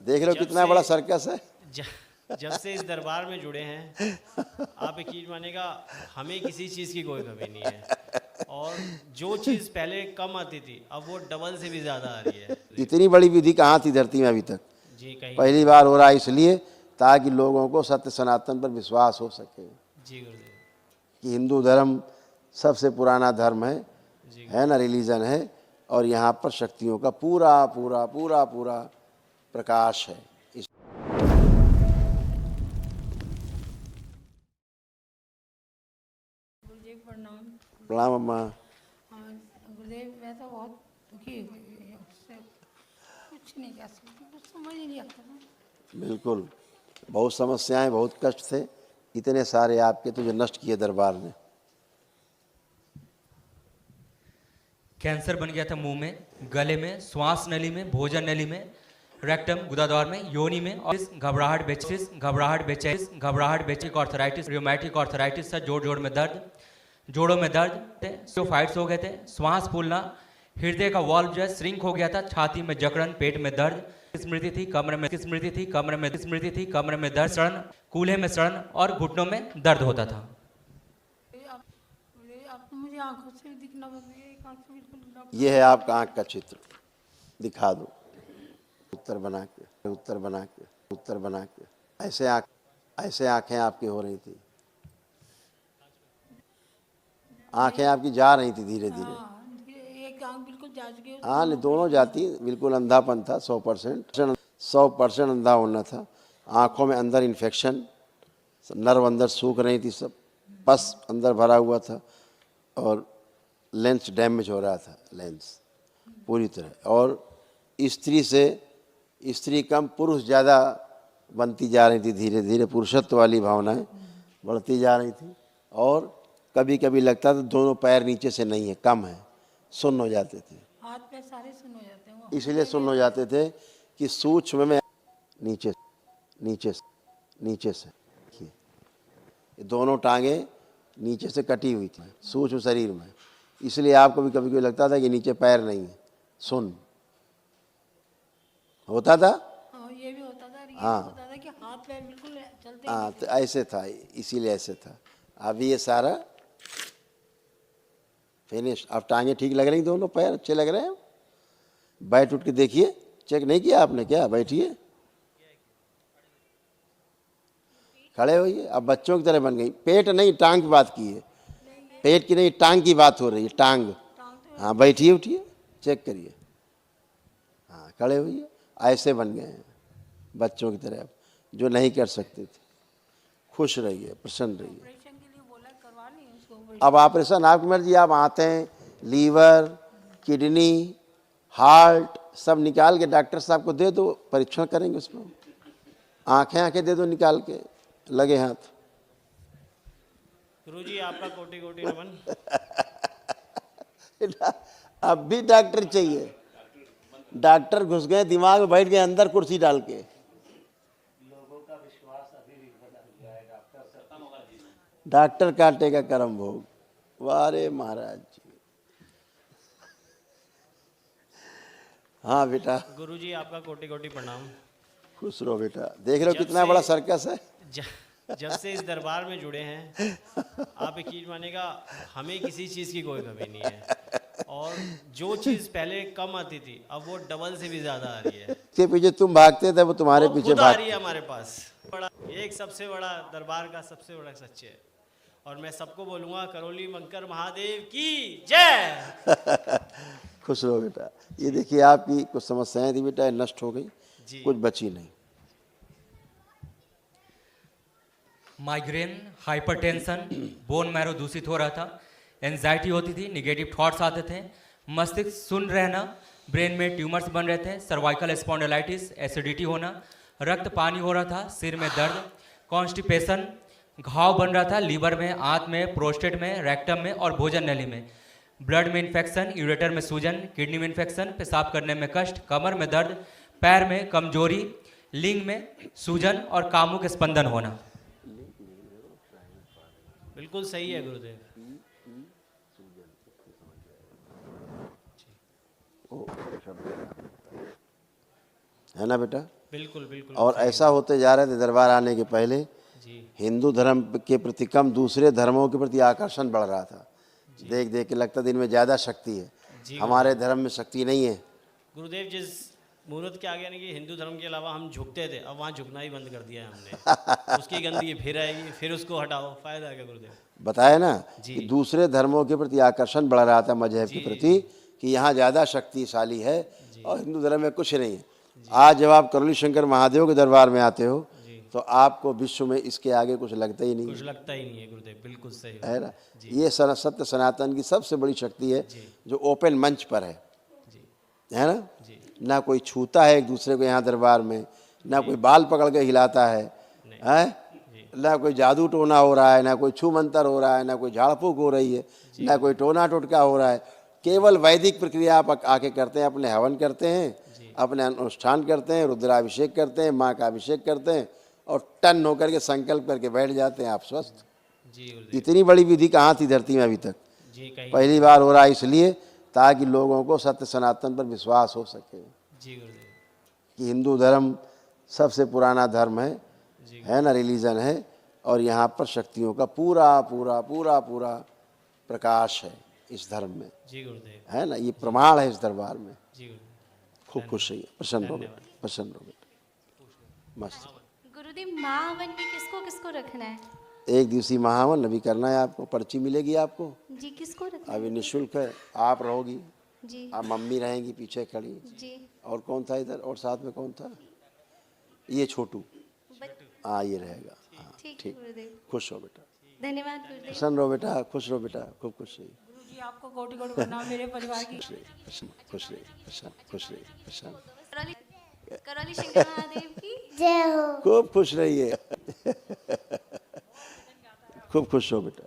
देख लो कितना बड़ा सर्कस है। जब से इस दरबार में जुड़े हैं, आप यकीन मानेगा, हमें किसी चीज़ की कोई कमी नहीं है। और जो चीज़ पहले कम आती थी, अब वो डबल से भी ज़्यादा आ रही है। इतनी बड़ी विधि कहाँ थी धरती में अभी तक? जी कहीं पहली बार हो रहा है, इसलिए ताकि लोगों को सत्य सनातन पर विश्वास हो सके जी गुरुदेव कि हिंदू धर्म सबसे पुराना धर्म जी है ना, रिलीजन है, और यहाँ पर शक्तियों का पूरा पूरा पूरा पूरा प्रकाश है। इस गुरुदेव प्रणाम। प्रणाम अम्मा। हाँ गुरुदेव, मैं तो बहुत दुखी हुई हूँ, उससे कुछ नहीं कह सकती, कुछ समझ ही नहीं आता ना। बिल्कुल, बहुत समस्याएं, बहुत कष्ट थे, इतने सारे आपके तो जो नष्ट किए दरबार ने। कैंसर बन गया था मुंह में, गले में, श्वास नली में, भोजन नली में, रेक्टम गुदाद्वार में, योनि में, और घबराहट बेचैन, ऑर्थराइटिस, रियोमैटिक ऑर्थराइटिस था, जोड़ में दर्द, जोड़ों में दर्द, फाइट्स हो गए थे, श्वास फूलना, हृदय का वाल्व जो है श्रिंक हो गया था, छाती में जकड़न, पेट में दर्द, स्मृति थी कमरे में दर्द, सड़न, कूल्हे में सड़न और घुटनों में दर्द होता था। आप तो मुझे आंखों से दिखना बंद हो गया, एक आंख से बिल्कुल। ये है आपका आँख का चित्र, दिखा दो। उत्तर बना के ऐसे आंखें आपकी हो रही थी, आंखें आपकी जा रही थी धीरे धीरे। हाँ, एक आंख बिल्कुल जा चुकी है। हाँ, नहीं दोनों जाती, बिल्कुल अंधापन था, 100% अंधा होना था। आँखों में अंदर इन्फेक्शन, नर्व अंदर सूख रही थी, सब पस अंदर भरा हुआ था, और लेंस डैमेज हो रहा था, लेंस पूरी तरह। और स्त्री कम पुरुष ज़्यादा बनती जा रही थी, धीरे धीरे पुरुषत्व वाली भावनाएं बढ़ती जा रही थी। और कभी कभी लगता था दोनों पैर नीचे से नहीं है, कम है, सुन्न हो जाते थे। हाथ पैर सारे सुन्न हो जाते हैं वो। इसलिए सुन्न हो जाते थे कि सूक्ष्म में नीचे से देखिए, ये दोनों टांगे नीचे से कटी हुई थी सूक्ष्म शरीर में, इसलिए आपको भी कभी कभी लगता था कि नीचे पैर नहीं है, सुन्न होता था। हाँ, ये भी होता था, और ये हाँ। भी होता था कि हाथ पैर बिल्कुल चलते ही हाँ, नहीं तो ऐसे था, इसीलिए ऐसे था। अभी ये सारा फिनिश। अब टांगे ठीक लग रही, दोनों पैर अच्छे लग रहे हैं। बैठ उठ के देखिए, चेक नहीं किया आपने क्या? बैठिए, खड़े होइए। अब बच्चों की तरह बन गई। पेट नहीं, टांग की बात की है, पेट की नहीं, टांग की बात हो रही है, टांग। हाँ, बैठिए, उठिए, चेक करिए। हाँ, खड़े होइए। ऐसे बन गए हैं बच्चों की तरह, जो नहीं कर सकते थे। खुश रहिए, प्रसन्न रहिए। ऑपरेशन के लिए बोला, करवा नहीं उसको। अब ऑपरेशन आपकी मर्जी, आप आते, लीवर, किडनी, हार्ट सब निकाल के डॉक्टर साहब को दे दो, परीक्षण करेंगे उसमें। आंखें दे दो निकाल के, लगे हाथ। गुरुजी आपका कोटि कोटि नमन। अब भी डॉक्टर चाहिए? डॉक्टर घुस गए दिमाग में, बैठ गए अंदर कुर्सी डाल के। लोगों का विश्वास अभी भी बदल गया है डॉक्टर। डॉक्टर काटेगा कर्म भोग। वारे महाराज जी। हाँ बेटा। गुरुजी आपका कोटि कोटि प्रणाम। खुश रहो बेटा। देख लो कितना बड़ा सर्कस है। जब से इस दरबार में जुड़े हैं, आप यकीन मानेगा, हमें किसी चीज़ की कोई कमी नहीं है। और जो चीज़ पहले कम आती थी, अब वो डबल से भी ज़्यादा आ रही है। इसके पीछे तुम भागते थे, वो तुम्हारे वो पीछे खुद आ भाग। रही है हमारे पास। एक सबसे बड़ा दरबार का सबसे बड़ा सच्चे है। और मैं सबको बोलूँगा, करौली मंकर महादेव की जय। खुश रहो बेटा। ये देखिए आपकी कुछ समस्याएं थी बेटा, नष्ट हो गई, कुछ बची नहीं। माइग्रेन, हाइपरटेंशन, बोन मैरो दूषित हो रहा था, एंजाइटी होती थी, निगेटिव थॉट्स आते थे, मस्तिष्क सुन्न रहना, ब्रेन में ट्यूमर्स बन रहे थे, सर्वाइकल स्पॉन्डिलाइटिस, एसिडिटी होना, रक्त पानी हो रहा था, सिर में दर्द, कॉन्स्टिपेशन, घाव बन रहा था लीवर में, आंत में, प्रोस्टेट में, रेक्टम में और भोजन नली में, ब्लड में इन्फेक्शन, यूरेटर में सूजन, किडनी में इन्फेक्शन, पेशाब करने में कष्ट, कमर में दर्द, पैर में कमजोरी, लिंग में सूजन और कामुक स्पंदन होना। बिल्कुल सही है गुरुदेव। है ना बेटा? बिल्कुल बिल्कुल और ऐसा होते जा रहे थे दरबार आने के पहले जी हिंदू धर्म के प्रति कम दूसरे धर्मों के प्रति आकर्षण बढ़ रहा था। देख देख के लगता दिन में ज़्यादा शक्ति है, जी हमारे धर्म में शक्ति नहीं है। गुरुदेव जिस मुहूर्त के आगे यानी कि हिंदू धर्म के अलावा हम झुकते थे, अब वहाँ झुकना ही बंद कर दिया है हमने। उसकी गंदगी फिर आएगी, फिर उसको हटाओ, फायदा है क्या गुरुदेव? बताया ना जी। कि दूसरे धर्मों के प्रति आकर्षण बढ़ रहा था मजहब के प्रति कि यहाँ ज़्यादा शक्तिशाली है और हिंदू धर्म में कुछ नहीं है। आज जब आप करोली शंकर महादेव के दरबार में आते हो तो आपको विश्व में इसके आगे कुछ लगता ही नहीं कुछ लगता ही नहीं है गुरुदेव, बिल्कुल सही है ना। ये सत्य सनातन की सबसे बड़ी शक्ति है जो ओपन मंच पर है ना। जी ना कोई छूता है एक दूसरे को यहाँ दरबार में, ना कोई बाल पकड़ के हिलाता है, ना कोई जादू टोना हो रहा है, ना कोई छू मंतर हो रहा है, ना कोई झाड़ फूक हो रही है, ना कोई टोना टोटका हो रहा है। केवल वैदिक प्रक्रिया आप आके करते हैं, अपने हवन करते हैं, अपने अनुष्ठान करते हैं, रुद्राभिषेक करते हैं, माँ का अभिषेक करते हैं और टन होकर के संकल्प करके बैठ जाते हैं, आप स्वस्थ। जी गुरुदेव इतनी बड़ी विधि कहाँ थी धरती में अभी तक? जी कहीं पहली बार हो रहा है इसलिए ताकि लोगों को सत्य सनातन पर विश्वास हो सके जी गुरुदेव कि हिंदू धर्म सबसे पुराना धर्म है ना, रिलीजन है और यहाँ पर शक्तियों का पूरा पूरा पूरा पूरा प्रकाश है इस धर्म में, जी गुरुदेव है ना। ये प्रमाण है इस दरबार में। जी गुरुदेव खूब खुश रहिए, प्रसन्न हो बेटा, प्रसन्न हो बेटा, मस्त। गुरुदेव महावन में किसको किसको रखना है? एक दिवसीय महावन अभी करना है आपको, पर्ची मिलेगी आपको, जी किसको रखना अभी निःशुल्क है। आप रहोगी, है? जी आप मम्मी रहेंगी पीछे खड़ी, जी और कौन था इधर, और साथ में कौन था? ये छोटू, हाँ ये रहेगा। हाँ ठीक है ठीक, गुरुदेव, खुश हो बेटा, धन्यवाद गुरुदेव। प्रसन्न रहो बेटा, खुश रहो बेटा, खूब खुश रहिए, गुरुजी आपको कोटि कोटि प्रणाम मेरे परिवार की। खुश रहिए, प्रसन्न, खुश रहिए, प्रसन्न, खुश रहिए, प्रसन्न, करौली करौली शंकर महादेव की खूब खुश रहिए, खूब खुश हो बेटा।